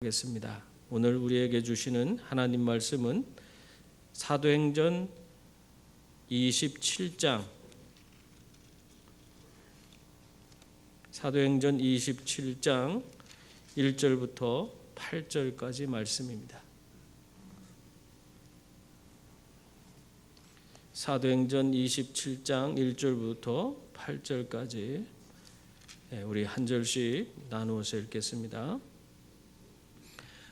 하겠습니다. 오늘 우리에게 주시는 하나님 말씀은 사도행전 27장 1절부터 8절까지 말씀입니다. 사도행전 27장 1절부터 8절까지 우리 한 절씩 나누어서 읽겠습니다.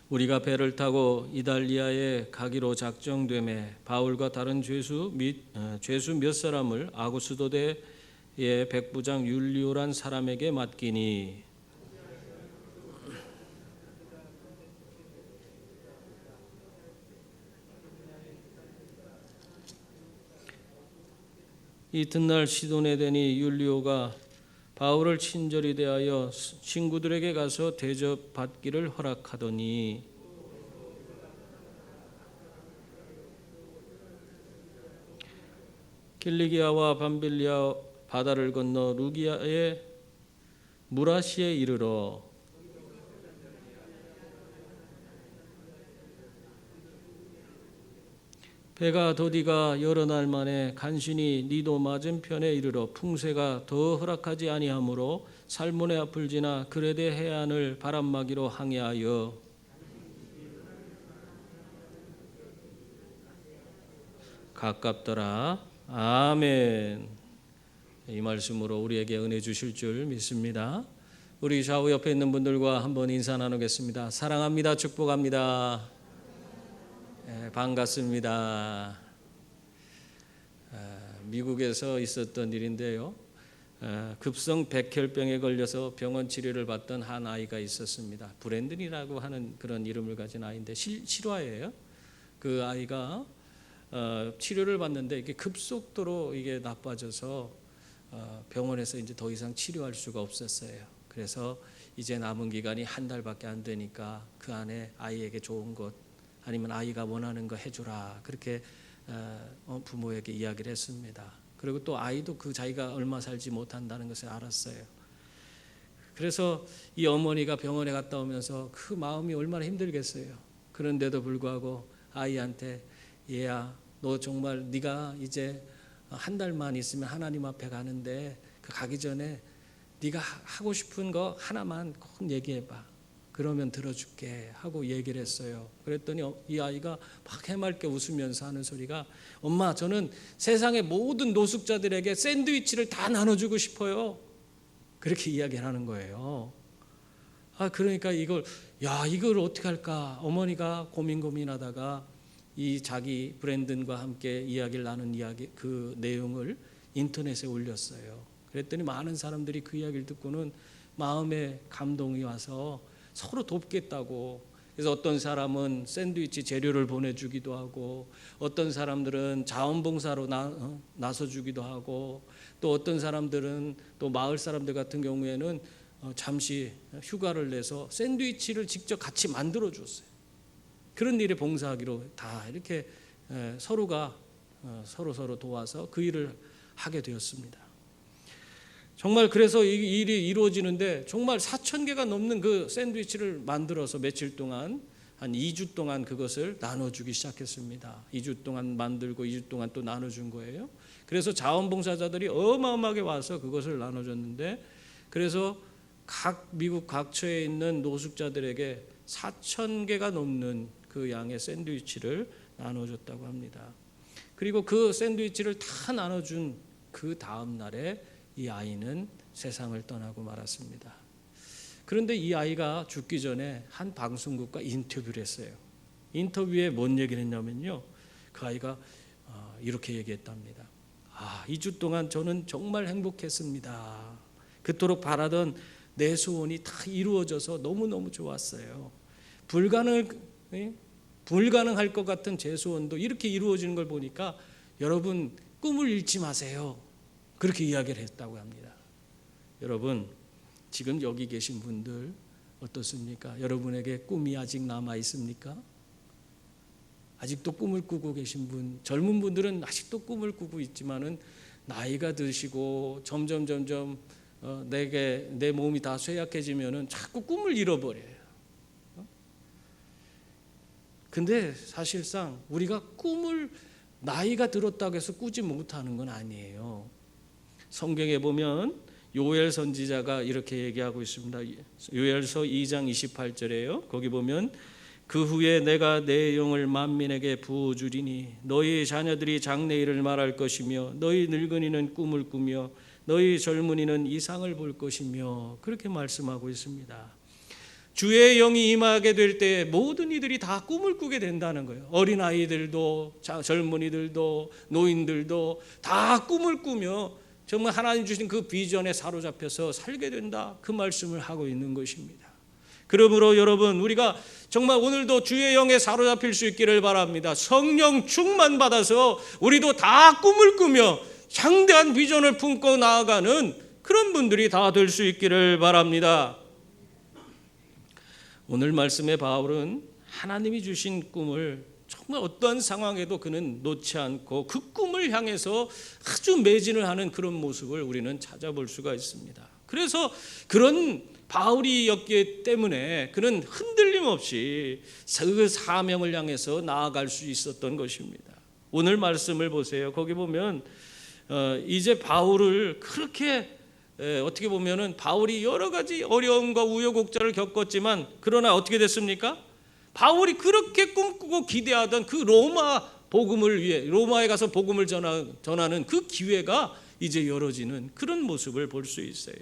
우리가 배를 타고 이달리아에 가기로 작정되매 바울과 다른 죄수 몇 사람을 아구스도대의 백부장 율리오란 사람에게 맡기니 이튿날 시돈에 되니 율리오가 바울을 친절히 대하여 친구들에게 가서 대접받기를 허락하더니 길리기아와 밤빌리아 바다를 건너 루기아의 무라시에 이르러 배가 더디가 여러 날 만에 간신히 니도 맞은편에 이르러 풍세가 더 허락하지 아니하므로 살몬의 앞을 지나 그레데 해안을 바람막이로 항해하여 가깝더라. 아멘. 이 말씀으로 우리에게 은혜 주실 줄 믿습니다. 우리 좌우 옆에 있는 분들과 한번 인사 나누겠습니다. 사랑합니다. 축복합니다. 반갑습니다. 미국에서 있었던 일인데요. 급성 백혈병에 걸려서 병원 치료를 받던 한 아이가 있었습니다. 브랜든이라고 하는 그런 이름을 가진 아이인데 실화예요. 그 아이가 치료를 받는데 이게 급속도로 이게 나빠져서 병원에서 이제 더 이상 치료할 수가 없었어요. 그래서 이제 남은 기간이 한 달밖에 안 되니까 그 안에 아이에게 좋은 것 아니면 아이가 원하는 거 해주라 그렇게 부모에게 이야기를 했습니다. 그리고 또 아이도 그 자기가 얼마 살지 못한다는 것을 알았어요. 그래서 이 어머니가 병원에 갔다 오면서 그 마음이 얼마나 힘들겠어요. 그런데도 불구하고 아이한테 얘야 너 정말 네가 이제 한 달만 있으면 하나님 앞에 가는데 그 가기 전에 네가 하고 싶은 거 하나만 꼭 얘기해봐. 그러면 들어줄게 하고 얘기를 했어요. 그랬더니 이 아이가 막 해맑게 웃으면서 하는 소리가 엄마 저는 세상의 모든 노숙자들에게 샌드위치를 다 나눠주고 싶어요. 그렇게 이야기를 하는 거예요. 그러니까 이걸 어떻게 할까 어머니가 고민하다가 이 자기 브랜든과 함께 이야기를 나눈 그 내용을 인터넷에 올렸어요. 그랬더니 많은 사람들이 그 이야기를 듣고는 마음에 감동이 와서 서로 돕겠다고. 그래서 어떤 사람은 샌드위치 재료를 보내주기도 하고 어떤 사람들은 자원봉사로 나서주기도 하고 또 어떤 사람들은 또 마을 사람들 같은 경우에는 잠시 휴가를 내서 샌드위치를 직접 같이 만들어 줬어요. 그런 일에 봉사하기로 다 이렇게 서로가 서로 도와서 그 일을 하게 되었습니다. 정말 그래서 이 일이 이루어지는데 정말 4,000개가 넘는 그 샌드위치를 만들어서 며칠 동안 한 2주 동안 그것을 나눠주기 시작했습니다. 2주 동안 만들고 2주 동안 또 나눠준 거예요. 그래서 자원봉사자들이 어마어마하게 와서 그것을 나눠줬는데 그래서 미국 각처에 있는 노숙자들에게 4,000개가 넘는 그 양의 샌드위치를 나눠줬다고 합니다. 그리고 그 샌드위치를 다 나눠준 그 다음 날에 이 아이는 세상을 떠나고 말았습니다. 그런데 이 아이가 죽기 전에 한 방송국과 인터뷰를 했어요. 인터뷰에 뭔 얘기를 했냐면요. 그 아이가 이렇게 얘기했답니다. 2주 동안 저는 정말 행복했습니다. 그토록 바라던 내 소원이 다 이루어져서 너무너무 좋았어요. 불가능할 것 같은 제 소원도 이렇게 이루어지는 걸 보니까 여러분 꿈을 잃지 마세요. 그렇게 이야기를 했다고 합니다. 여러분 지금 여기 계신 분들 어떻습니까? 여러분에게 꿈이 아직 남아 있습니까? 아직도 꿈을 꾸고 계신 분, 젊은 분들은 아직도 꿈을 꾸고 있지만은 나이가 드시고 점점 내 몸이 다 쇠약해지면은 자꾸 꿈을 잃어버려요. 근데 사실상 우리가 꿈을 나이가 들었다고 해서 꾸지 못하는 건 아니에요. 성경에 보면 요엘 선지자가 이렇게 얘기하고 있습니다. 요엘서 2장 28절에요. 거기 보면 그 후에 내가 내 영을 만민에게 부어주리니 너희 자녀들이 장래일을 말할 것이며 너희 늙은이는 꿈을 꾸며 너희 젊은이는 이상을 볼 것이며 그렇게 말씀하고 있습니다. 주의 영이 임하게 될 때 모든 이들이 다 꿈을 꾸게 된다는 거예요. 어린아이들도 젊은이들도 노인들도 다 꿈을 꾸며 정말 하나님 주신 그 비전에 사로잡혀서 살게 된다, 그 말씀을 하고 있는 것입니다. 그러므로 여러분, 우리가 정말 오늘도 주의 영에 사로잡힐 수 있기를 바랍니다. 성령 충만 받아서 우리도 다 꿈을 꾸며 장대한 비전을 품고 나아가는 그런 분들이 다 될 수 있기를 바랍니다. 오늘 말씀의 바울은 하나님이 주신 꿈을 정말 어떠한 상황에도 그는 놓지 않고 그 꿈을 향해서 아주 매진을 하는 그런 모습을 우리는 찾아볼 수가 있습니다. 그래서 그런 바울이었기 때문에 그는 흔들림 없이 그 사명을 향해서 나아갈 수 있었던 것입니다. 오늘 말씀을 보세요. 거기 보면 이제 바울을 그렇게 어떻게 보면은 바울이 여러 가지 어려움과 우여곡절을 겪었지만 그러나 어떻게 됐습니까? 바울이 그렇게 꿈꾸고 기대하던 그 로마 복음을 위해 로마에 가서 복음을 전하는 그 기회가 이제 열어지는 그런 모습을 볼 수 있어요.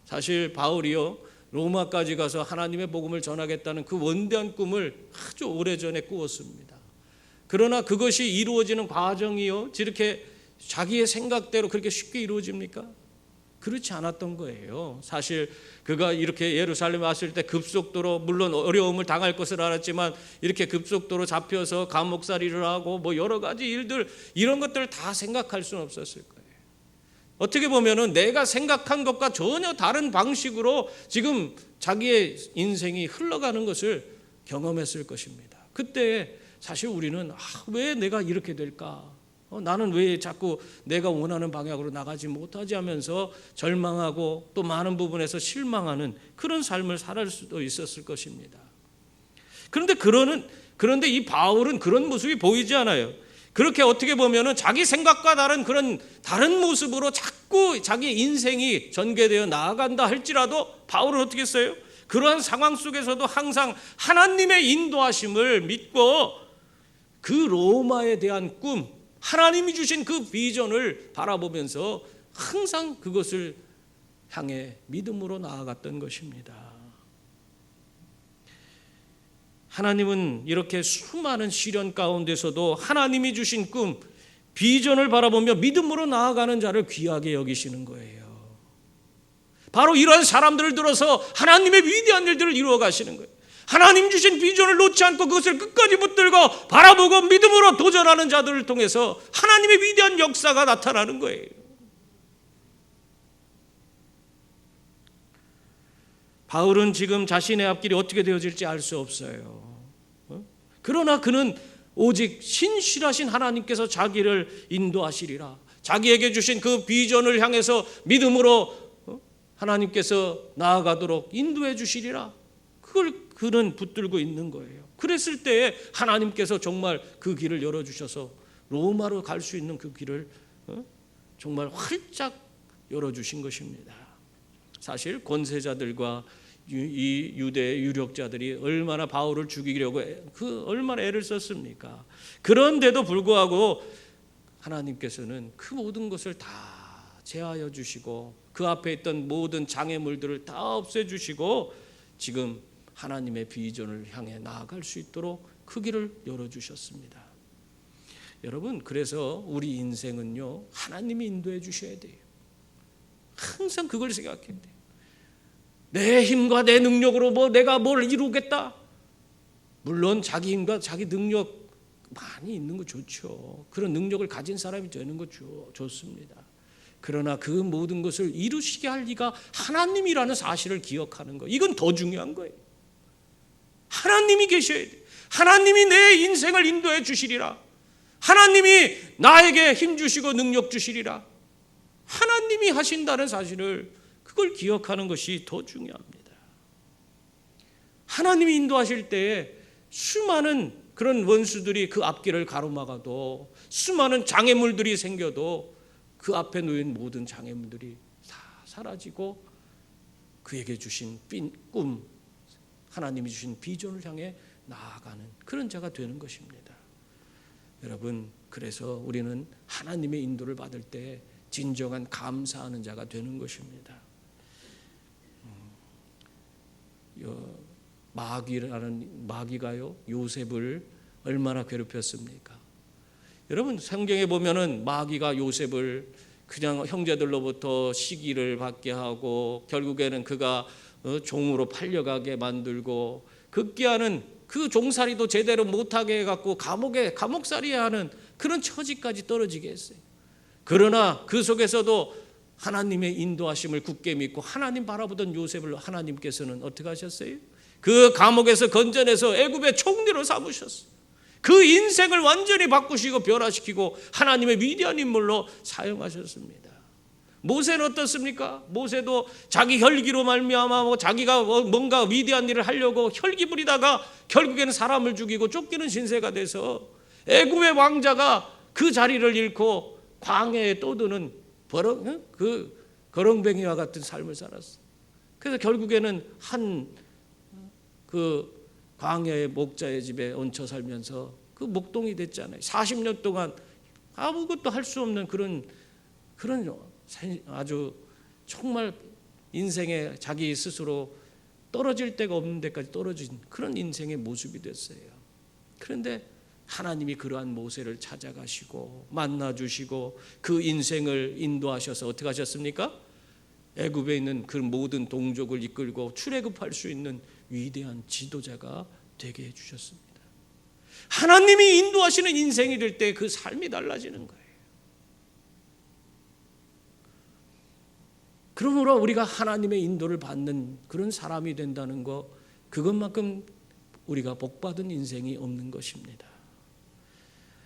사실 바울이요, 로마까지 가서 하나님의 복음을 전하겠다는 그 원대한 꿈을 아주 오래전에 꾸었습니다. 그러나 그것이 이루어지는 과정이요, 이렇게 자기의 생각대로 그렇게 쉽게 이루어집니까? 그렇지 않았던 거예요. 사실 그가 이렇게 예루살렘에 왔을 때 급속도로, 물론 어려움을 당할 것을 알았지만 이렇게 급속도로 잡혀서 감옥살이를 하고 뭐 여러 가지 일들, 이런 것들을 다 생각할 수는 없었을 거예요. 어떻게 보면은 내가 생각한 것과 전혀 다른 방식으로 지금 자기의 인생이 흘러가는 것을 경험했을 것입니다. 그때 사실 우리는 왜 내가 이렇게 될까? 나는 왜 자꾸 내가 원하는 방향으로 나가지 못하지 하면서 절망하고 또 많은 부분에서 실망하는 그런 삶을 살아갈 수도 있었을 것입니다. 그런데 이 바울은 그런 모습이 보이지 않아요. 그렇게 어떻게 보면은 자기 생각과 다른 모습으로 자꾸 자기 인생이 전개되어 나아간다 할지라도 바울은 어떻게 했어요? 그러한 상황 속에서도 항상 하나님의 인도하심을 믿고 그 로마에 대한 꿈, 하나님이 주신 그 비전을 바라보면서 항상 그것을 향해 믿음으로 나아갔던 것입니다. 하나님은 이렇게 수많은 시련 가운데서도 하나님이 주신 꿈, 비전을 바라보며 믿음으로 나아가는 자를 귀하게 여기시는 거예요. 바로 이러한 사람들을 들어서 하나님의 위대한 일들을 이루어 가시는 거예요. 하나님 주신 비전을 놓지 않고 그것을 끝까지 붙들고 바라보고 믿음으로 도전하는 자들을 통해서 하나님의 위대한 역사가 나타나는 거예요. 바울은 지금 자신의 앞길이 어떻게 되어질지 알 수 없어요. 그러나 그는 오직 신실하신 하나님께서 자기를 인도하시리라, 자기에게 주신 그 비전을 향해서 믿음으로 하나님께서 나아가도록 인도해 주시리라, 그걸 그는 붙들고 있는 거예요. 그랬을 때에 하나님께서 정말 그 길을 열어주셔서 로마로 갈 수 있는 그 길을 정말 활짝 열어주신 것입니다. 사실 권세자들과 이 유대 유력자들이 얼마나 바울을 죽이려고 얼마나 애를 썼습니까? 그런데도 불구하고 하나님께서는 그 모든 것을 다 제하여 주시고 그 앞에 있던 모든 장애물들을 다 없애주시고 지금 하나님의 비전을 향해 나아갈 수 있도록 그 길을 열어주셨습니다. 여러분, 그래서 우리 인생은요, 하나님이 인도해 주셔야 돼요. 항상 그걸 생각해야 돼요. 내 힘과 내 능력으로 내가 뭘 이루겠다. 물론 자기 힘과 자기 능력 많이 있는 거 좋죠. 그런 능력을 가진 사람이 되는 거 좋습니다. 그러나 그 모든 것을 이루시게 할 리가 하나님이라는 사실을 기억하는 거, 이건 더 중요한 거예요. 하나님이 계셔야 돼요. 하나님이 내 인생을 인도해 주시리라. 하나님이 나에게 힘 주시고 능력 주시리라. 하나님이 하신다는 사실을, 그걸 기억하는 것이 더 중요합니다. 하나님이 인도하실 때에 수많은 그런 원수들이 그 앞길을 가로막아도, 수많은 장애물들이 생겨도 그 앞에 놓인 모든 장애물들이 다 사라지고 그에게 주신 꿈, 하나님이 주신 비전을 향해 나아가는 그런 자가 되는 것입니다. 여러분, 그래서 우리는 하나님의 인도를 받을 때 진정한 감사하는 자가 되는 것입니다. 마귀가요, 요셉을 얼마나 괴롭혔습니까? 여러분, 성경에 보면은 마귀가 요셉을 그냥 형제들로부터 시기를 받게 하고 결국에는 그가 종으로 팔려가게 만들고, 급기야는 그 종살이도 제대로 못하게 해갖고 감옥살이에 하는 그런 처지까지 떨어지게 했어요. 그러나 그 속에서도 하나님의 인도하심을 굳게 믿고 하나님 바라보던 요셉을 하나님께서는 어떻게 하셨어요? 그 감옥에서 건져내서 애굽의 총리로 삼으셨어요. 그 인생을 완전히 바꾸시고 변화시키고 하나님의 위대한 인물로 사용하셨습니다. 모세는 어떻습니까? 모세도 자기 혈기로 말미암아 자기가 뭔가 위대한 일을 하려고 혈기 부리다가 결국에는 사람을 죽이고 쫓기는 신세가 돼서 애굽의 왕자가 그 자리를 잃고 광야에 떠드는 그 거렁뱅이와 같은 삶을 살았어요. 그래서 결국에는 그 광야의 목자의 집에 얹혀 살면서 그 목동이 됐잖아요. 40년 동안 아무것도 할 수 없는 그런 아주 정말 인생에 자기 스스로 떨어질 데가 없는 데까지 떨어진 그런 인생의 모습이 됐어요. 그런데 하나님이 그러한 모세를 찾아가시고 만나주시고 그 인생을 인도하셔서 어떻게 하셨습니까? 애굽에 있는 그 모든 동족을 이끌고 출애굽할 수 있는 위대한 지도자가 되게 해주셨습니다. 하나님이 인도하시는 인생이 될 때 그 삶이 달라지는 거예요. 그러므로 우리가 하나님의 인도를 받는 그런 사람이 된다는 것, 그것만큼 우리가 복받은 인생이 없는 것입니다.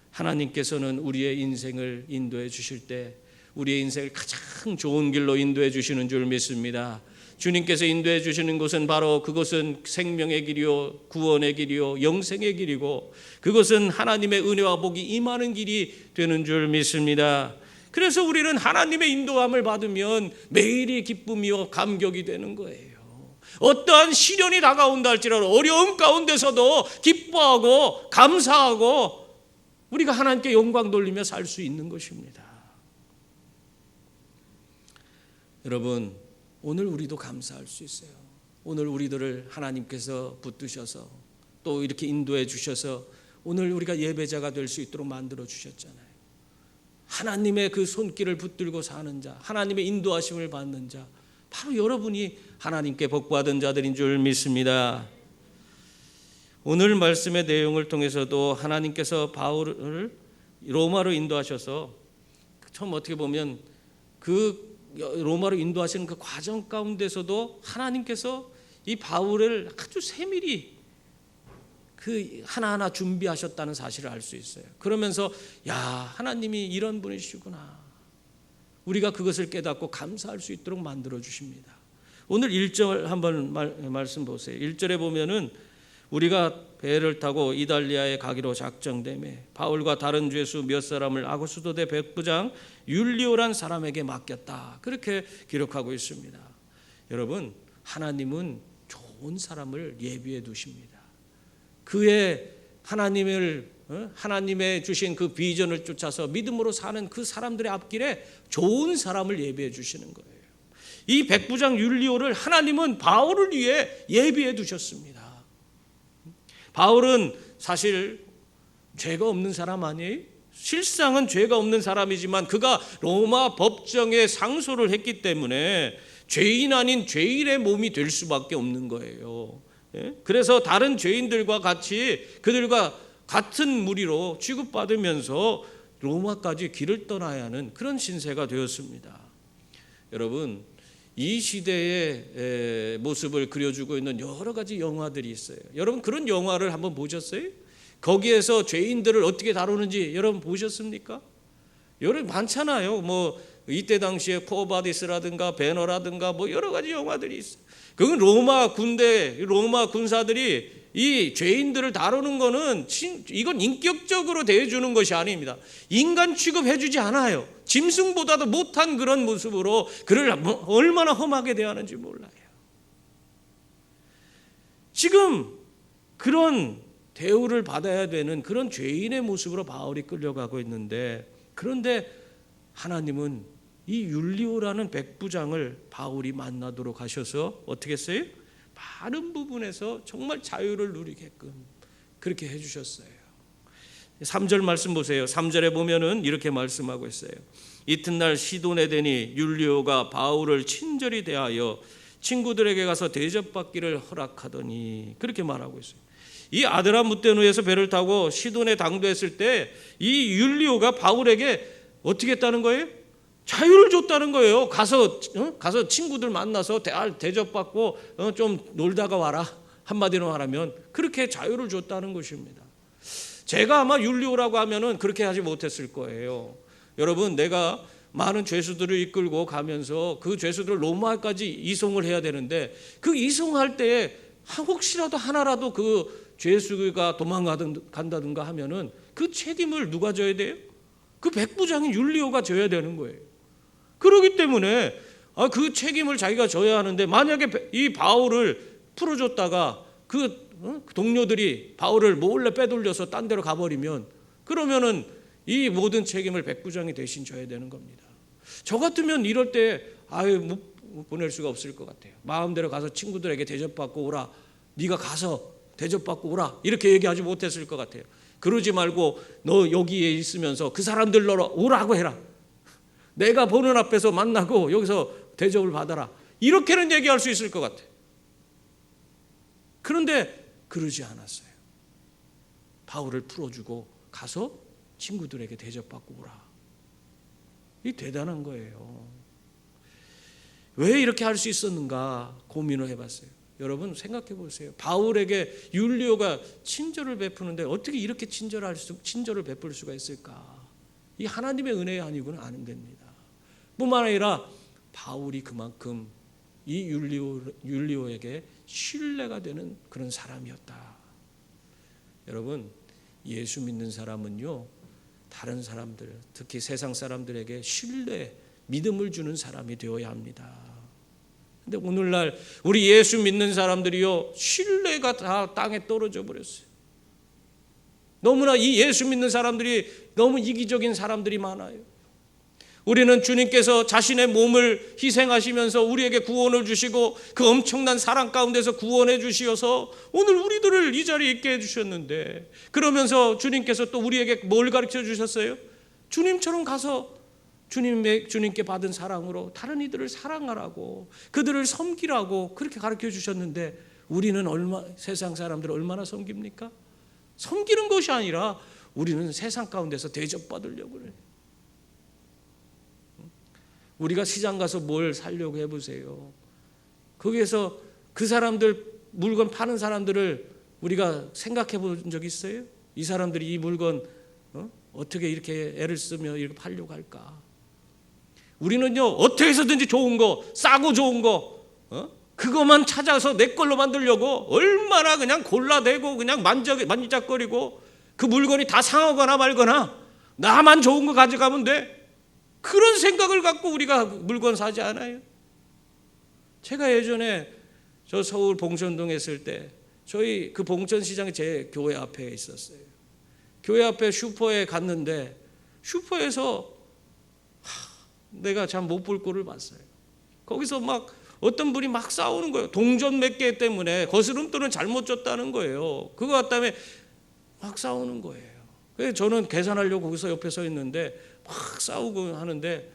하나님께서는 우리의 인생을 인도해 주실 때 우리의 인생을 가장 좋은 길로 인도해 주시는 줄 믿습니다. 주님께서 인도해 주시는 곳은 바로 그것은 생명의 길이요, 구원의 길이요, 영생의 길이고, 그것은 하나님의 은혜와 복이 임하는 길이 되는 줄 믿습니다. 그래서 우리는 하나님의 인도함을 받으면 매일이 기쁨이요 감격이 되는 거예요. 어떠한 시련이 다가온다 할지라도 어려움 가운데서도 기뻐하고 감사하고 우리가 하나님께 영광 돌리며 살 수 있는 것입니다. 여러분, 오늘 우리도 감사할 수 있어요. 오늘 우리들을 하나님께서 붙드셔서 또 이렇게 인도해 주셔서 오늘 우리가 예배자가 될 수 있도록 만들어 주셨잖아요. 하나님의 그 손길을 붙들고 사는 자, 하나님의 인도하심을 받는 자, 바로 여러분이 하나님께 복받은 자들인 줄 믿습니다. 오늘 말씀의 내용을 통해서도 하나님께서 바울을 로마로 인도하셔서 처음 어떻게 보면 그 로마로 인도하시는 그 과정 가운데서도 하나님께서 이 바울을 아주 세밀히 그 하나하나 준비하셨다는 사실을 알 수 있어요. 그러면서 야, 하나님이 이런 분이시구나. 우리가 그것을 깨닫고 감사할 수 있도록 만들어 주십니다. 오늘 1절 한번 말씀 보세요. 1절에 보면은 우리가 배를 타고 이달리아에 가기로 작정되매 바울과 다른 죄수 몇 사람을 아고스도대 백부장 율리오란 사람에게 맡겼다. 그렇게 기록하고 있습니다. 여러분, 하나님은 좋은 사람을 예비해 두십니다. 그의 하나님의 주신 그 비전을 쫓아서 믿음으로 사는 그 사람들의 앞길에 좋은 사람을 예비해 주시는 거예요. 이 백부장 율리오를 하나님은 바울을 위해 예비해 두셨습니다. 바울은 사실 죄가 없는 사람 아니에요? 실상은 죄가 없는 사람이지만 그가 로마 법정에 상소를 했기 때문에 죄인 아닌 죄인의 몸이 될 수밖에 없는 거예요. 그래서 다른 죄인들과 같이 그들과 같은 무리로 취급받으면서 로마까지 길을 떠나야 하는 그런 신세가 되었습니다. 여러분, 이 시대의 모습을 그려주고 있는 여러 가지 영화들이 있어요. 여러분, 그런 영화를 한번 보셨어요? 거기에서 죄인들을 어떻게 다루는지 여러분 보셨습니까? 여러분 많잖아요. 뭐 이때 당시에 포바디스라든가 배너라든가 뭐 여러 가지 영화들이 있어요. 그건 로마 군사들이 이 죄인들을 다루는 거는 이건 인격적으로 대해주는 것이 아닙니다. 인간 취급해주지 않아요. 짐승보다도 못한 그런 모습으로 그를 얼마나 험하게 대하는지 몰라요. 지금 그런 대우를 받아야 되는 그런 죄인의 모습으로 바울이 끌려가고 있는데, 그런데 하나님은 이 율리오라는 백부장을 바울이 만나도록 하셔서 어떻게 했어요? 많은 부분에서 정말 자유를 누리게끔 그렇게 해주셨어요. 3절 말씀 보세요. 3절에 보면은 이렇게 말씀하고 있어요. 이튿날 시돈에 되니 율리오가 바울을 친절히 대하여 친구들에게 가서 대접받기를 허락하더니, 그렇게 말하고 있어요. 이 아드라무테누에서 배를 타고 시돈에 당도했을 때 이 율리오가 바울에게 어떻게 했다는 거예요? 자유를 줬다는 거예요. 가서 친구들 만나서 대접받고 좀 놀다가 와라. 한마디로 말하면 그렇게 자유를 줬다는 것입니다. 제가 아마 율리오라고 하면은 그렇게 하지 못했을 거예요. 여러분, 내가 많은 죄수들을 이끌고 가면서 그 죄수들을 로마까지 이송을 해야 되는데, 그 이송할 때 혹시라도 하나라도 그 죄수가 도망간다든가 하면은 그 책임을 누가 져야 돼요? 그 백부장인 율리오가 져야 되는 거예요. 그렇기 때문에 그 책임을 자기가 져야 하는데, 만약에 이 바울을 풀어줬다가 그 동료들이 바울을 몰래 빼돌려서 딴 데로 가버리면, 그러면은 이 모든 책임을 백부장이 대신 져야 되는 겁니다. 저 같으면 이럴 때 못 보낼 수가 없을 것 같아요. 마음대로 가서 친구들에게 대접받고 오라, 네가 가서 대접받고 오라, 이렇게 얘기하지 못했을 것 같아요. 그러지 말고 너 여기에 있으면서 그 사람들 오라고 해라, 내가 보는 앞에서 만나고 여기서 대접을 받아라, 이렇게는 얘기할 수 있을 것 같아요. 그런데 그러지 않았어요. 바울을 풀어주고 가서 친구들에게 대접받고 오라. 이 대단한 거예요. 왜 이렇게 할 수 있었는가 고민을 해봤어요. 여러분 생각해 보세요. 바울에게 율리오가 친절을 베푸는데 어떻게 이렇게 친절을 베풀 수가 있을까? 이 하나님의 은혜 아니고는 안 됩니다. 뿐만 아니라 바울이 그만큼 이 율리오에게 신뢰가 되는 그런 사람이었다. 여러분, 예수 믿는 사람은요, 다른 사람들, 특히 세상 사람들에게 신뢰, 믿음을 주는 사람이 되어야 합니다. 근데 오늘날 우리 예수 믿는 사람들이요, 신뢰가 다 땅에 떨어져 버렸어요. 너무나 이 예수 믿는 사람들이 너무 이기적인 사람들이 많아요. 우리는 주님께서 자신의 몸을 희생하시면서 우리에게 구원을 주시고 그 엄청난 사랑 가운데서 구원해 주시어서 오늘 우리들을 이 자리에 있게 해주셨는데, 그러면서 주님께서 또 우리에게 뭘 가르쳐 주셨어요? 주님처럼 가서 주님께 받은 사랑으로 다른 이들을 사랑하라고, 그들을 섬기라고 그렇게 가르쳐 주셨는데, 우리는 세상 사람들을 얼마나 섬깁니까? 섬기는 것이 아니라 우리는 세상 가운데서 대접받으려고 그래요. 우리가 시장 가서 뭘 사려고 해보세요. 거기에서 그 사람들, 물건 파는 사람들을 우리가 생각해 본 적 있어요? 이 사람들이 이 물건 어떻게 이렇게 애를 쓰며 이렇게 팔려고 할까? 우리는요, 어떻게 해서든지 좋은 거, 싸고 좋은 거, 그것만 찾아서 내 걸로 만들려고 얼마나 그냥 골라대고 그냥 만지작거리고, 그 물건이 다 상하거나 말거나 나만 좋은 거 가져가면 돼, 그런 생각을 갖고 우리가 물건 사지 않아요? 제가 예전에 저 서울 봉천동에 있을 때, 저희 그 봉천시장이 제 교회 앞에 있었어요. 교회 앞에 슈퍼에 갔는데, 슈퍼에서 내가 참 못 볼 꼴을 봤어요. 거기서 막 어떤 분이 막 싸우는 거예요. 동전 몇 개 때문에 거스름돈을 잘못 줬다는 거예요. 그거 같다며 막 싸우는 거예요. 그래서 저는 계산하려고 거기서 옆에 서 있는데 막 싸우고 하는데,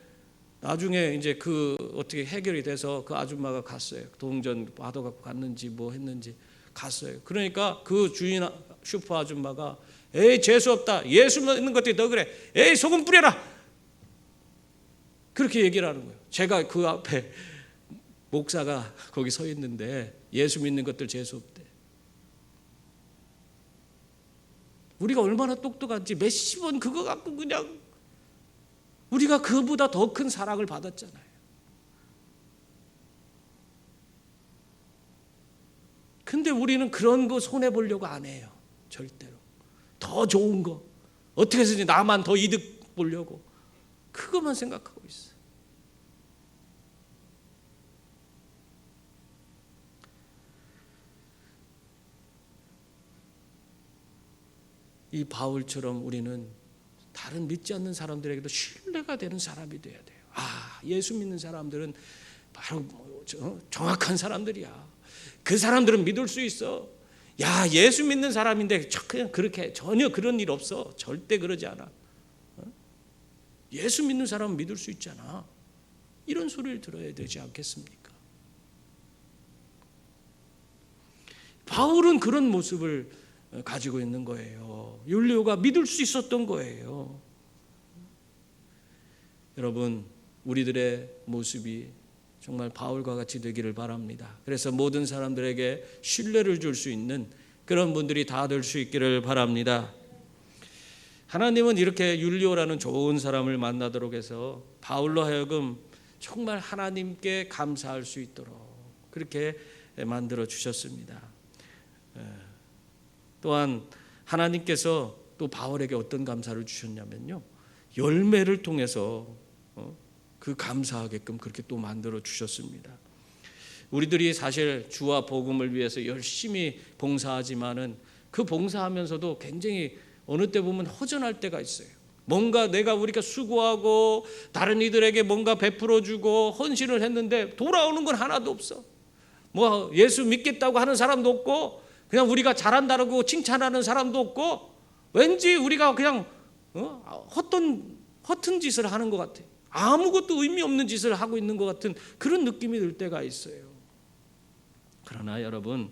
나중에 이제 그 어떻게 해결이 돼서 그 아줌마가 갔어요. 동전 받아갖고 갔는지 뭐 했는지 갔어요. 그러니까 그 주인 슈퍼 아줌마가 에이 재수 없다, 예수 믿는 것들이 너 그래, 에이 소금 뿌려라, 그렇게 얘기를 하는 거예요. 제가 그 앞에 목사가 거기 서 있는데 예수 믿는 것들 재수 없대. 우리가 얼마나 똑똑한지, 몇십 원 그거 갖고 그냥 우리가 그보다 더 큰 사랑을 받았잖아요. 근데 우리는 그런 거 손해보려고 안 해요. 절대로. 더 좋은 거, 어떻게 해서든지 나만 더 이득 보려고 그것만 생각하고 있어요. 이 바울처럼 우리는 다른 믿지 않는 사람들에게도 신뢰가 되는 사람이 돼야 돼요. 예수 믿는 사람들은 바로 정확한 사람들이야. 그 사람들은 믿을 수 있어. 예수 믿는 사람인데 그냥 그렇게 전혀 그런 일 없어. 절대 그러지 않아. 예수 믿는 사람은 믿을 수 있잖아. 이런 소리를 들어야 되지 않겠습니까? 바울은 그런 모습을 가지고 있는 거예요. 율리오가 믿을 수 있었던 거예요. 여러분, 우리들의 모습이 정말 바울과 같이 되기를 바랍니다. 그래서 모든 사람들에게 신뢰를 줄 수 있는 그런 분들이 다 될 수 있기를 바랍니다. 하나님은 이렇게 율리오라는 좋은 사람을 만나도록 해서 바울로 하여금 정말 하나님께 감사할 수 있도록 그렇게 만들어 주셨습니다. 또한 하나님께서 또 바울에게 어떤 감사를 주셨냐면요, 열매를 통해서 그 감사하게끔 그렇게 또 만들어 주셨습니다. 우리들이 사실 주와 복음을 위해서 열심히 봉사하지만은 그 봉사하면서도 굉장히 어느 때 보면 허전할 때가 있어요. 뭔가 우리가 수고하고 다른 이들에게 뭔가 베풀어 주고 헌신을 했는데 돌아오는 건 하나도 없어. 뭐 예수 믿겠다고 하는 사람도 없고, 그냥 우리가 잘한다고 칭찬하는 사람도 없고, 왠지 우리가 그냥 허튼 짓을 하는 것 같아. 아무것도 의미 없는 짓을 하고 있는 것 같은 그런 느낌이 들 때가 있어요. 그러나 여러분,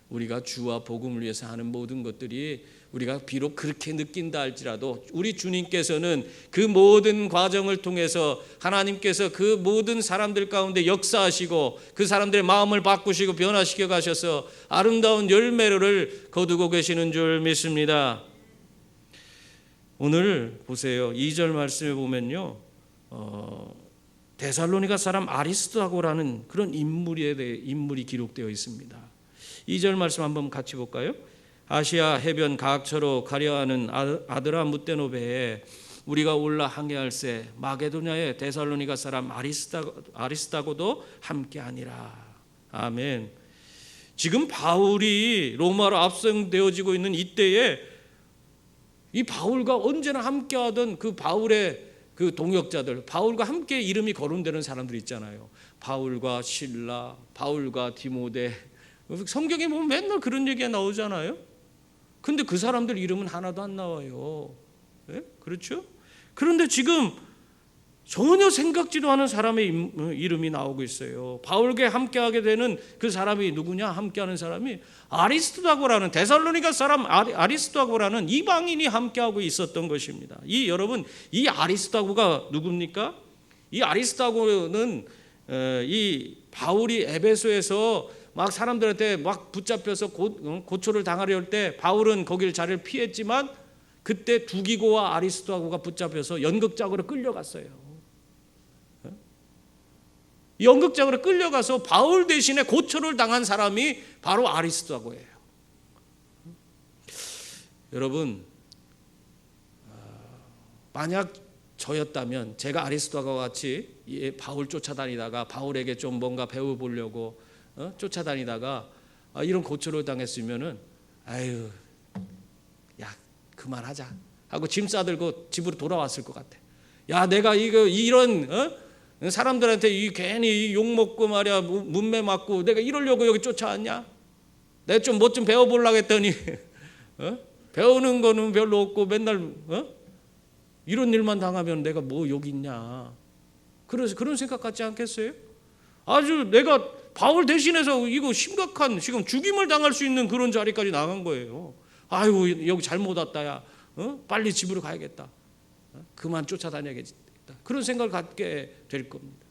우리가 주와 복음을 위해서 하는 모든 것들이 우리가 비록 그렇게 느낀다 할지라도 우리 주님께서는 그 모든 과정을 통해서 하나님께서 그 모든 사람들 가운데 역사하시고 그 사람들의 마음을 바꾸시고 변화시켜 가셔서 아름다운 열매를 거두고 계시는 줄 믿습니다. 오늘 보세요. 2절 말씀에 보면요, 데살로니가 사람 아리스도하고라는 그런 인물이 기록되어 있습니다. 2절 말씀 한번 같이 볼까요? 아시아 해변 가학처로 가려하는 아드라무떼노베에 우리가 올라 항해할새 마게도냐의 데살로니가 사람 아리스다고도 함께하니라. 아멘. 지금 바울이 로마로 압송되어지고 있는 이때에 이 바울과 언제나 함께하던 그 바울의 그 동역자들, 바울과 함께 이름이 거론되는 사람들 있잖아요. 바울과 실라, 바울과 디모데. 성경에 보면 맨날 그런 얘기가 나오잖아요. 근데 그 사람들 이름은 하나도 안 나와요. 네? 그렇죠? 그런데 지금 전혀 생각지도 않은 사람의 이름이 나오고 있어요. 바울과 함께하게 되는 그 사람이 누구냐? 함께하는 사람이 아리스도하고라는, 데살로니가 사람 아리스도하고라는 이방인이 함께하고 있었던 것입니다. 여러분, 이 아리스도하고가 누굽니까? 이 아리스도하고는 이 바울이 에베소에서 막 사람들한테 막 붙잡혀서 고초를 당하려 할 때 바울은 거길 자리를 피했지만 그때 두기고와 아리스도하고가 붙잡혀서 연극장으로 끌려갔어요. 연극장으로 끌려가서 바울 대신에 고초를 당한 사람이 바로 아리스도하고예요. 여러분, 만약 저였다면 제가 아리스도하고와 같이 바울 쫓아다니다가 바울에게 좀 뭔가 배워보려고 쫓아다니다가 이런 고초를 당했으면은 아유, 야 그만하자 하고 짐 싸들고 집으로 돌아왔을 것 같아. 야, 내가 이런 사람들한테 괜히 욕 먹고 말이야, 문매 맞고 내가 이러려고 여기 쫓아왔냐? 내가 좀 뭐 좀 배워보려고 했더니 배우는 거는 별로 없고 맨날 이런 일만 당하면 내가 뭐 여기 있냐? 그래서 그런 생각 같지 않겠어요? 아주 내가 바울 대신해서 이거 심각한 지금 죽임을 당할 수 있는 그런 자리까지 나간 거예요. 아유, 여기 잘못 왔다야. 빨리 집으로 가야겠다. 그만 쫓아다녀야겠다. 그런 생각을 갖게 될 겁니다.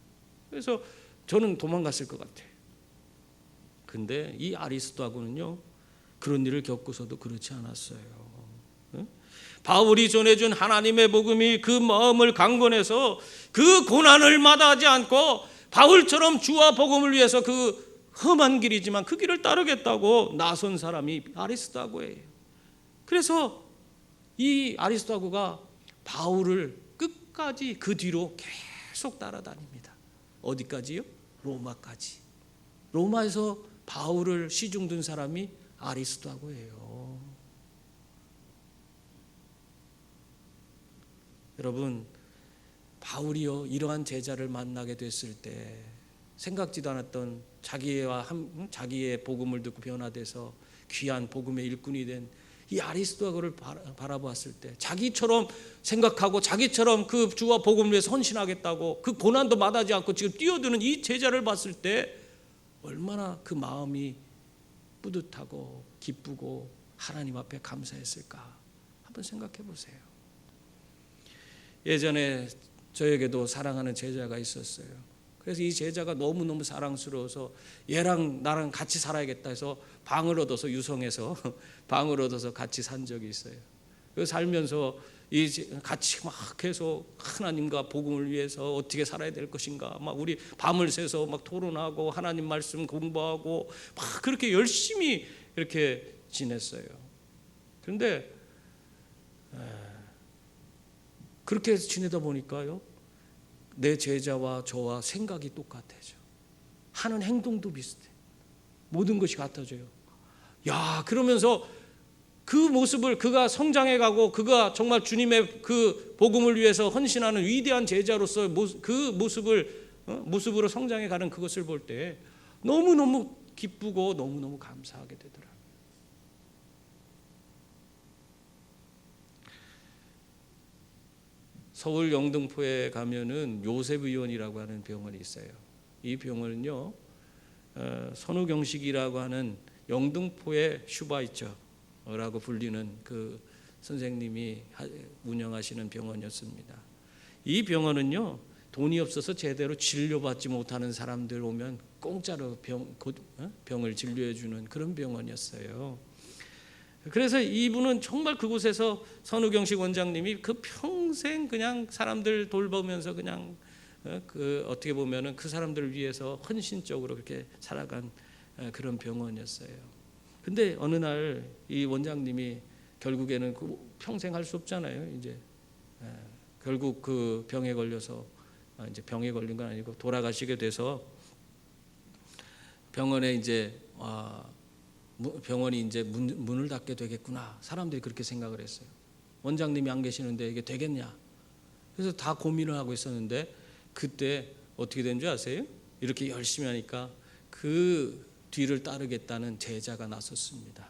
그래서 저는 도망갔을 것 같아요. 근데 이 아리스도하고는요, 그런 일을 겪고서도 그렇지 않았어요. 바울이 전해준 하나님의 복음이 그 마음을 강건해서 그 고난을 마다하지 않고 바울처럼 주와 복음을 위해서 그 험한 길이지만 그 길을 따르겠다고 나선 사람이 아리스도아고예요. 그래서 이 아리스도아고가 바울을 끝까지 그 뒤로 계속 따라다닙니다. 어디까지요? 로마까지. 로마에서 바울을 시중둔 사람이 아리스도아고예요. 여러분, 바울이요 이러한 제자를 만나게 됐을 때 생각지도 않았던 자기의 복음을 듣고 변화돼서 귀한 복음의 일꾼이 된 이 아리스도아고를 바라보았을 때 자기처럼 생각하고 자기처럼 그 주와 복음을 위해서 헌신하겠다고 그 고난도 마다하지 않고 지금 뛰어드는 이 제자를 봤을 때 얼마나 그 마음이 뿌듯하고 기쁘고 하나님 앞에 감사했을까 한번 생각해 보세요. 예전에 저에게도 사랑하는 제자가 있었어요. 그래서 이 제자가 너무너무 사랑스러워서 얘랑 나랑 같이 살아야겠다 해서 방을 얻어서 유성에서 방을 얻어서 같이 산 적이 있어요. 그 살면서 같이 막 해서 하나님과 복음을 위해서 어떻게 살아야 될 것인가 막 우리 밤을 새서 막 토론하고 하나님 말씀 공부하고 막 그렇게 열심히 이렇게 지냈어요. 그런데 그렇게 지내다 보니까요, 내 제자와 저와 생각이 똑같아져. 하는 행동도 비슷해. 모든 것이 같아져요. 야, 그러면서 그 모습을 그가 성장해가고 그가 정말 주님의 그 복음을 위해서 헌신하는 위대한 제자로서 그 모습으로 성장해가는 그것을 볼 때 너무너무 기쁘고 너무너무 감사하게 되더라고요. 서울 영등포에 가면은 요셉의원이라고 하는 병원이 있어요. 이 병원은요, 선우경식이라고 하는 영등포의 슈바이처라고 불리는 그 선생님이 운영하시는 병원이었습니다. 이 병원은요, 돈이 없어서 제대로 진료받지 못하는 사람들 오면 공짜로 병을 진료해 주는 그런 병원이었어요. 그래서 이분은 정말 그곳에서 선우경식 원장님이 그 평생 그냥 사람들 돌보면서 그냥 어떻게 보면은 그 사람들을 위해서 헌신적으로 그렇게 살아간 그런 병원이었어요. 근데 어느 날 이 원장님이 결국에는 평생 할 수 없잖아요. 이제 결국 그 병에 걸려서 이제 병에 걸린 건 아니고 돌아가시게 돼서 병원에 이제 병원이 이제 문을 닫게 되겠구나. 사람들이 그렇게 생각을 했어요. 원장님이 안 계시는데 이게 되겠냐. 그래서 다 고민을 하고 있었는데 그때 어떻게 된 줄 아세요? 이렇게 열심히 하니까 그 뒤를 따르겠다는 제자가 나섰습니다.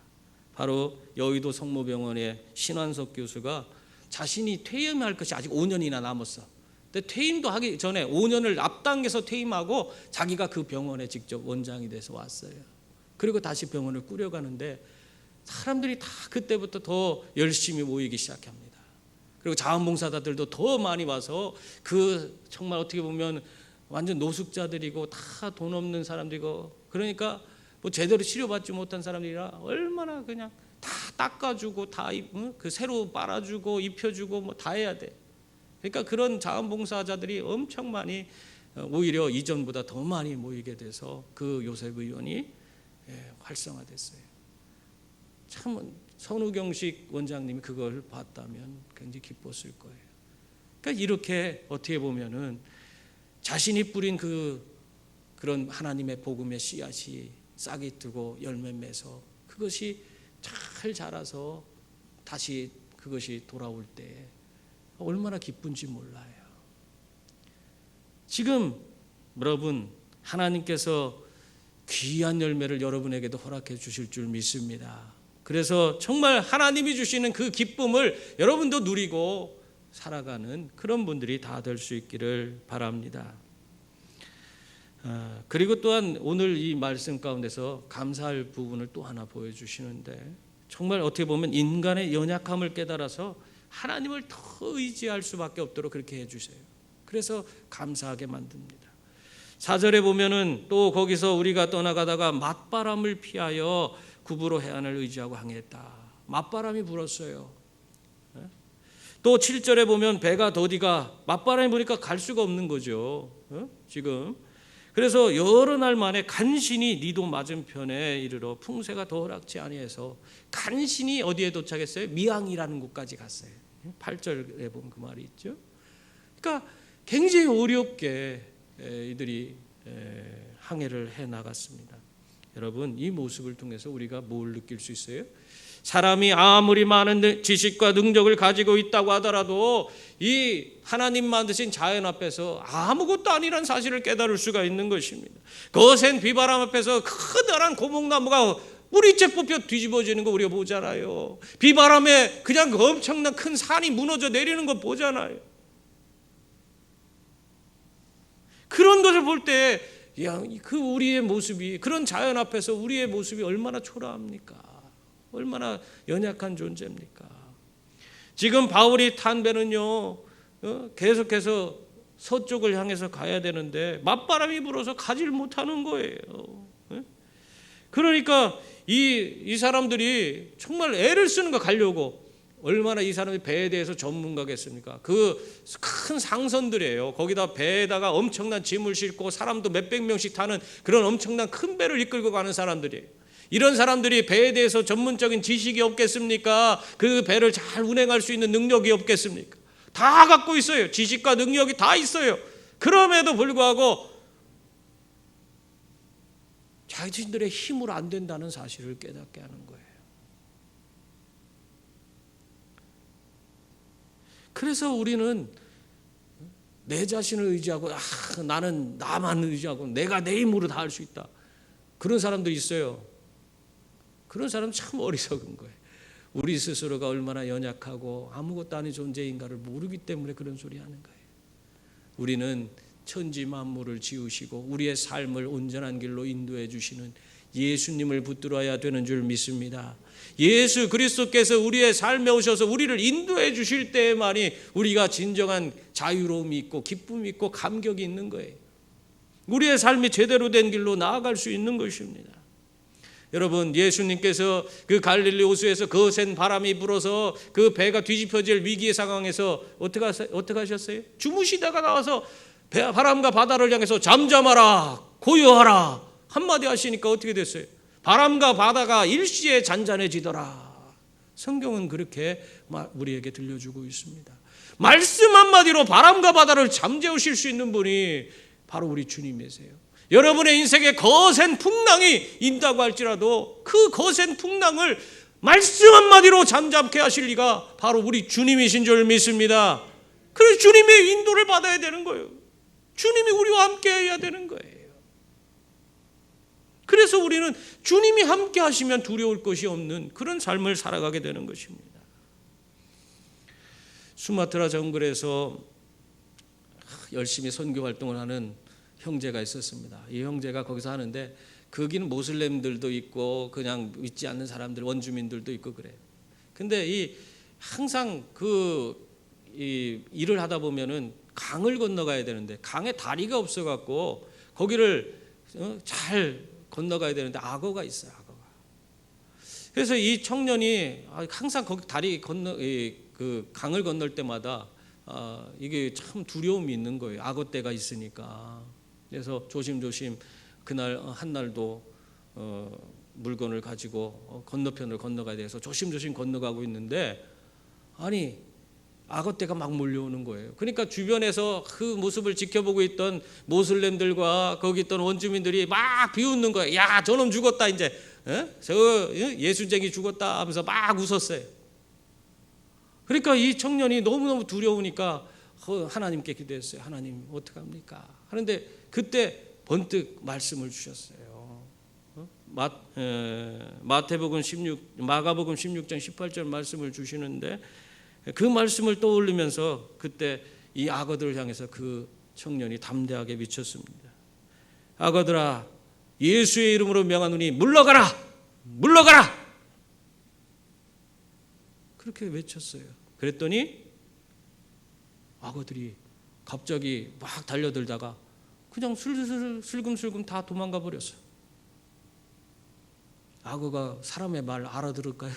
바로 여의도 성모병원의 신환석 교수가 자신이 퇴임할 것이 아직 5년이나 남았어. 근데 퇴임도 하기 전에 5년을 앞당겨서 퇴임하고 자기가 그 병원에 직접 원장이 돼서 왔어요. 그리고 다시 병원을 꾸려가는데 사람들이 다 그때부터 더 열심히 모이기 시작합니다. 그리고 자원봉사자들도 더 많이 와서 그 정말 어떻게 보면 완전 노숙자들이고 다 돈 없는 사람들이고 그러니까 뭐 제대로 치료받지 못한 사람들이라 얼마나 그냥 다 닦아주고 다 그 새로 빨아주고 입혀주고 뭐 다 해야 돼. 그러니까 그런 자원봉사자들이 엄청 많이 오히려 이전보다 더 많이 모이게 돼서 그 요셉 의원이 활성화됐어요. 참 선우경식 원장님이 그걸 봤다면 굉장히 기뻤을 거예요. 그러니까 이렇게 어떻게 보면은 자신이 뿌린 그런 하나님의 복음의 씨앗이 싹이 트고 열매 맺어 그것이 잘 자라서 다시 그것이 돌아올 때 얼마나 기쁜지 몰라요. 지금 여러분 하나님께서 귀한 열매를 여러분에게도 허락해 주실 줄 믿습니다. 그래서 정말 하나님이 주시는 그 기쁨을 여러분도 누리고 살아가는 그런 분들이 다 될 수 있기를 바랍니다. 그리고 또한 오늘 이 말씀 가운데서 감사할 부분을 또 하나 보여주시는데 정말 어떻게 보면 인간의 연약함을 깨달아서 하나님을 더 의지할 수밖에 없도록 그렇게 해주세요. 그래서 감사하게 만듭니다. 4절에 보면은 또 거기서 우리가 떠나가다가 맞바람을 피하여 구브로 해안을 의지하고 항해했다. 맞바람이 불었어요. 또 7절에 보면 배가 더디가 맞바람이 부니까 갈 수가 없는 거죠. 지금. 그래서 여러 날 만에 간신히 니도 맞은편에 이르러 풍세가 더 허락지 아니해서 간신히 어디에 도착했어요? 미항이라는 곳까지 갔어요. 8절에 보면 그 말이 있죠. 그러니까 굉장히 어렵게 이들이 항해를 해 나갔습니다. 여러분, 이 모습을 통해서 우리가 뭘 느낄 수 있어요? 사람이 아무리 많은 지식과 능력을 가지고 있다고 하더라도 이 하나님 만드신 자연 앞에서 아무것도 아니란 사실을 깨달을 수가 있는 것입니다. 거센 비바람 앞에서 커다란 고목나무가 뿌리째 뽑혀 뒤집어지는 거 우리가 보잖아요. 비바람에 그냥 엄청난 큰 산이 무너져 내리는 거 보잖아요. 그런 것을 볼 때 그 우리의 모습이, 그런 자연 앞에서 우리의 모습이 얼마나 초라합니까? 얼마나 연약한 존재입니까? 지금 바울이 탄 배는요, 계속해서 서쪽을 향해서 가야 되는데 맞바람이 불어서 가지를 못하는 거예요. 그러니까 이 사람들이 정말 애를 쓰는 거 가려고. 얼마나 이 사람이 배에 대해서 전문가겠습니까? 그 큰 상선들이에요. 거기다 배에다가 엄청난 짐을 싣고 사람도 몇백 명씩 타는 그런 엄청난 큰 배를 이끌고 가는 사람들이에요. 이런 사람들이 배에 대해서 전문적인 지식이 없겠습니까? 그 배를 잘 운행할 수 있는 능력이 없겠습니까? 다 갖고 있어요. 지식과 능력이 다 있어요. 그럼에도 불구하고 자신들의 힘으로 안 된다는 사실을 깨닫게 하는 거예요. 그래서 우리는 내 자신을 의지하고 나는 나만 의지하고 내가 내 힘으로 다 할 수 있다. 그런 사람들이 있어요. 그런 사람 참 어리석은 거예요. 우리 스스로가 얼마나 연약하고 아무것도 아닌 존재인가를 모르기 때문에 그런 소리 하는 거예요. 우리는 천지 만물을 지으시고 우리의 삶을 온전한 길로 인도해 주시는 예수님을 붙들어야 되는 줄 믿습니다. 예수 그리스도께서 우리의 삶에 오셔서 우리를 인도해 주실 때만이 우리가 진정한 자유로움이 있고 기쁨이 있고 감격이 있는 거예요. 우리의 삶이 제대로 된 길로 나아갈 수 있는 것입니다. 여러분, 예수님께서 그 갈릴리 호수에서 거센 바람이 불어서 그 배가 뒤집혀질 위기의 상황에서 어떻게 하셨어요? 주무시다가 나와서 바람과 바다를 향해서 잠잠하라, 고요하라 한마디 하시니까 어떻게 됐어요? 바람과 바다가 일시에 잔잔해지더라. 성경은 그렇게 우리에게 들려주고 있습니다. 말씀 한마디로 바람과 바다를 잠재우실 수 있는 분이 바로 우리 주님이세요. 여러분의 인생에 거센 풍랑이 인다고 할지라도 그 거센 풍랑을 말씀 한마디로 잠잠케 하실 리가 바로 우리 주님이신 줄 믿습니다. 그래서 주님의 인도를 받아야 되는 거예요. 주님이 우리와 함께 해야 되는 거예요. 그래서 우리는 주님이 함께 하시면 두려울 것이 없는 그런 삶을 살아가게 되는 것입니다. 수마트라 정글에서 열심히 선교 활동을 하는 형제가 있었습니다. 이 형제가 거기서 하는데 거기는 모슬렘들도 있고 그냥 믿지 않는 사람들, 원주민들도 있고 그래요. 근데 항상 이 일을 하다 보면은 강을 건너가야 되는데 강에 다리가 없어갖고 거기를 잘 건너가야 되는데 악어가 있어요. 악어가. 그래서 이 청년이 항상 거기 다리 그 강을 건널 때마다 이게 참 두려움이 있는 거예요. 악어떼가 있으니까. 그래서 조심조심 그날 한 날도 물건을 가지고 건너편을 건너가야 돼서 조심조심 건너가고 있는데 아니 악어떼가 막 몰려오는 거예요. 그러니까 주변에서 그 모습을 지켜보고 있던 모슬렘들과 거기 있던 원주민들이 막 비웃는 거예요. 야, 저놈 죽었다 이제. 저 예수쟁이 죽었다 하면서 막 웃었어요. 그러니까 이 청년이 너무너무 두려우니까 하나님께 기도했어요. 하나님 어떡합니까? 하는데 그때 번뜩 말씀을 주셨어요. 마가복음 16장 18절 말씀을 주시는데 그 말씀을 떠올리면서 그때 이 악어들을 향해서 그 청년이 담대하게 미쳤습니다. 악어들아, 예수의 이름으로 명하노니 물러가라, 물러가라. 그렇게 외쳤어요. 그랬더니 악어들이 갑자기 막 달려들다가 그냥 슬금슬금 다 도망가 버렸어요. 악어가 사람의 말 알아들을까요?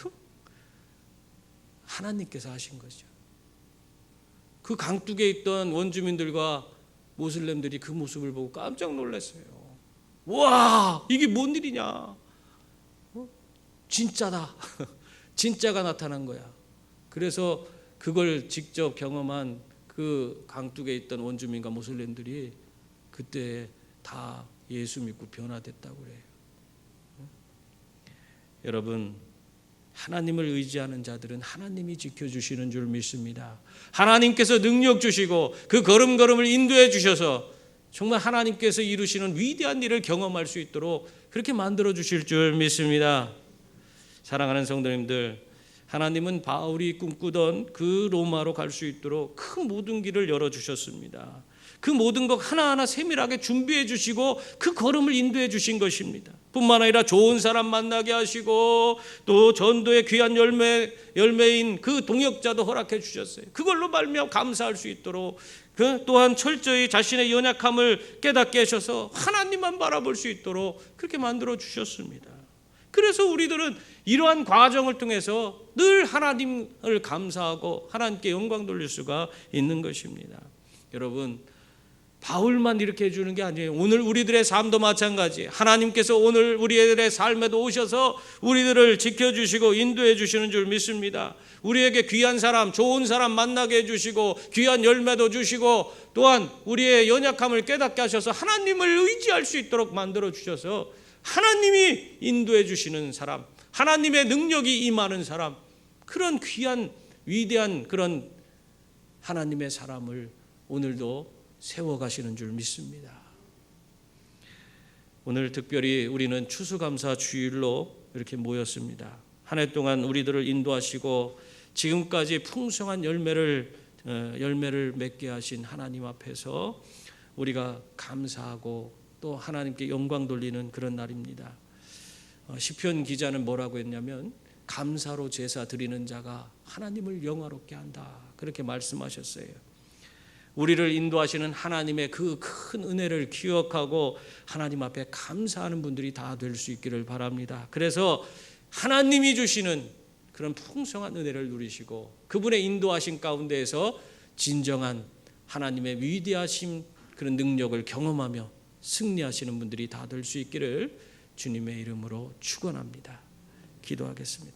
하나님께서 하신 거죠. 그 강둑에 있던 원주민들과 모슬렘들이 그 모습을 보고 깜짝 놀랐어요. 와, 이게 뭔 일이냐? 진짜다. 진짜가 나타난 거야. 그래서 그걸 직접 경험한 그 강둑에 있던 원주민과 모슬렘들이 그때 다 예수 믿고 변화됐다고 그래요. 여러분, 하나님을 의지하는 자들은 하나님이 지켜주시는 줄 믿습니다. 하나님께서 능력 주시고 그 걸음걸음을 인도해 주셔서 정말 하나님께서 이루시는 위대한 일을 경험할 수 있도록 그렇게 만들어 주실 줄 믿습니다. 사랑하는 성도님들, 하나님은 바울이 꿈꾸던 그 로마로 갈 수 있도록 그 모든 길을 열어주셨습니다. 그 모든 것 하나하나 세밀하게 준비해 주시고 그 걸음을 인도해 주신 것입니다. 뿐만 아니라 좋은 사람 만나게 하시고 또 전도의 귀한 열매인 그 동역자도 허락해 주셨어요. 그걸로 말미암아 감사할 수 있도록 그 또한 철저히 자신의 연약함을 깨닫게 하셔서 하나님만 바라볼 수 있도록 그렇게 만들어 주셨습니다. 그래서 우리들은 이러한 과정을 통해서 늘 하나님을 감사하고 하나님께 영광 돌릴 수가 있는 것입니다. 여러분, 바울만 이렇게 해주는 게 아니에요. 오늘 우리들의 삶도 마찬가지. 하나님께서 오늘 우리들의 삶에도 오셔서 우리들을 지켜주시고 인도해 주시는 줄 믿습니다. 우리에게 귀한 사람, 좋은 사람 만나게 해주시고 귀한 열매도 주시고 또한 우리의 연약함을 깨닫게 하셔서 하나님을 의지할 수 있도록 만들어 주셔서 하나님이 인도해 주시는 사람, 하나님의 능력이 임하는 사람, 그런 귀한 위대한 그런 하나님의 사람을 오늘도 세워가시는 줄 믿습니다. 오늘 특별히 우리는 추수감사 주일로 이렇게 모였습니다. 한 해 동안 우리들을 인도하시고 지금까지 풍성한 열매를 맺게 하신 하나님 앞에서 우리가 감사하고 또 하나님께 영광 돌리는 그런 날입니다. 시편 기자는 뭐라고 했냐면 감사로 제사 드리는 자가 하나님을 영화롭게 한다, 그렇게 말씀하셨어요. 우리를 인도하시는 하나님의 그 큰 은혜를 기억하고 하나님 앞에 감사하는 분들이 다 될 수 있기를 바랍니다. 그래서 하나님이 주시는 그런 풍성한 은혜를 누리시고 그분의 인도하심 가운데에서 진정한 하나님의 위대하심 그런 능력을 경험하며 승리하시는 분들이 다 될 수 있기를 주님의 이름으로 축원합니다. 기도하겠습니다.